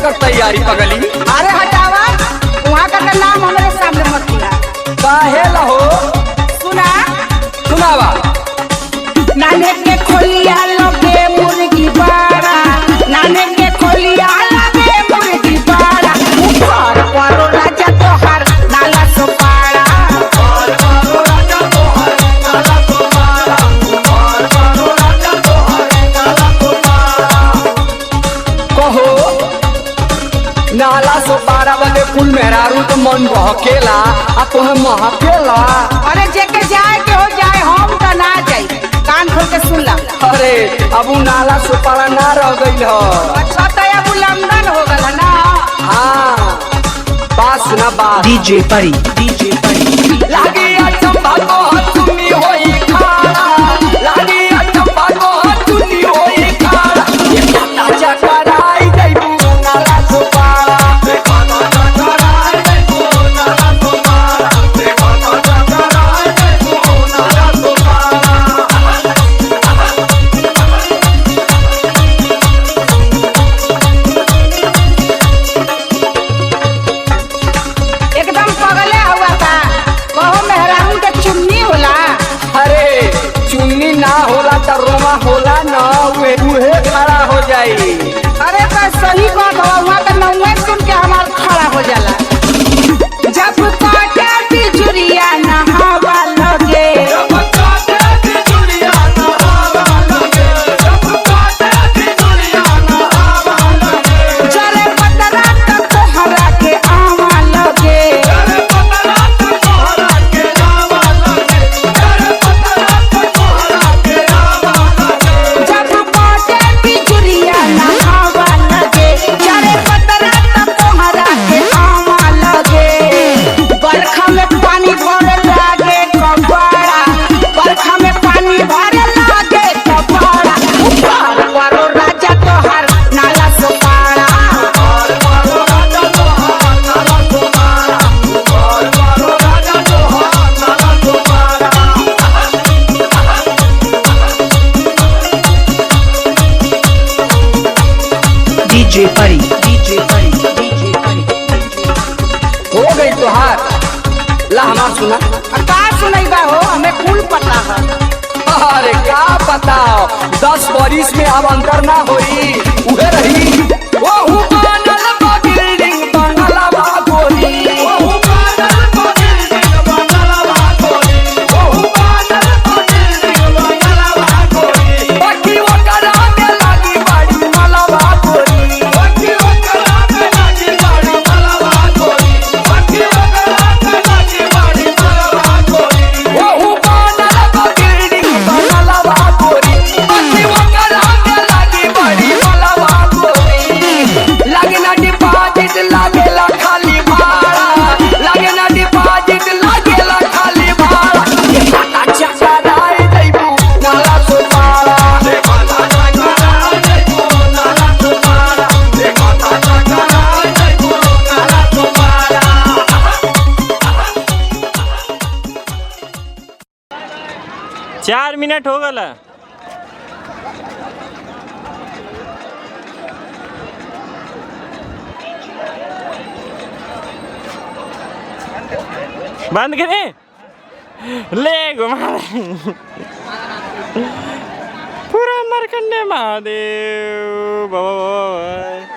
एकर तैयारी पगली। अरे हटावा, वहाँ का नाम हमारे सामने मत लिया। काहे लहो? सुना सुनावा। नाने के खोलिया लगे मुर्गी बाड़ा, नाने के खोलिया लगे मुर्गी बाड़ा, ऊपर परो राजा तोहर नाला सोपाड़ा। ऊपर परो राजा तोहर नाला सोपाड़ा, ऊपर परो राजा तोहर नाला सोपाड़ा। कहो नाला सोपाड़ा बदे कुल मेहरारू तो मन बहकेला आ तोहे महकेला। अरे जेके जाए के हो जाए, हम तो ना जाई। कान खोल के सुन ला। अरे अब नाला सोपाड़ा ना रह गई हो। अच्छा तो अब उल्लंघन हो गल ना। हाँ बात सुना बात। डीजे परी, डीजे परी लागी अचंबा को हथुनी होई खाड़ा, लागी अचंबा को हथुनी होई खाड़ा, ये खाता चकराई जइबू नाला सोपाड़ा, ये खाता चकराई जइबू नाला सोपाड़ा, ये खाता चकराई जइबू नाला सोपाड़ा। एकदम पगले हुआ था। कहो मेहरारू के चुन्नी होला। अरे चुन्नी ना होला त रोमा होला न, उहे खड़ा हो जाई। अरे तो सही बात हो, वहाँ का नौवे सुन के हमार खड़ा हो जाला। जब काटे बिजुरिया नहावा लगे, जब काटे बिजुरिया नहावा लगे, जब काटे बिजुरिया नहावा लगे, चले पतरा तो तोहरा के आवा लगे, अरे पतरा तो तोहरा के आवा लगे, अरे पतरा तो तोहरा के आवा लगे। जब काटे बिजुरिया नहावा लगे, चले पतरा तो तोहरा के आवा लगे। बरखा में पानी भरे लागे कबाड़ा, बरखा में पानी भरे लागे कबाड़ा, ऊपर परो राजा तोहर नाला सोपाड़ा। ऊपर परो राजा तोहर नाला सोपाड़ा, ऊपर परो राजा तोहर नाला सोपाड़ा। डीजे परी, डीजे परी, डीजे परी हो गई तोहार। ला हमार सुना। का सुनैबा हो, हमें कुल पता है। अरे का पता 10 बरिस में अब अंतर ना होई, उहे रही। ओहु बनल बा बिल्डिंग बंगलवा गोरी, ओहु बनल बा बिल्डिंग बंगलवा गोरी, ओहु बनल बा बिल्डिंग बंगलवा गोरी, बाकी ओकरा में लागी बाड़ी मलवा गोरी, बाकी ओकरा में लागी बाड़ी मलवा गोरी, बाकी ओकरा में लागी बाड़ी मलवा गोरी। ओहु बनल बा बिल्डिंग बंगलवा गोरी, बाकी ओकरा में लागी बाड़ी मलवा गोरी। लागे ना डिपॉजिट लागेला खाली भाड़ा, लागे ना डिपॉजिट लागेला खाली भाड़ा, ये खाता चकराई जइबू नाला सोपाड़ा, ये खाता चकराई जइबू नाला सोपाड़ा, ये खाता चकराई जइबू नाला सोपाड़ा। 4 मिनट हो गला। बंद करें, ले घुमा पूरा मरकंडे महादेव बाबा।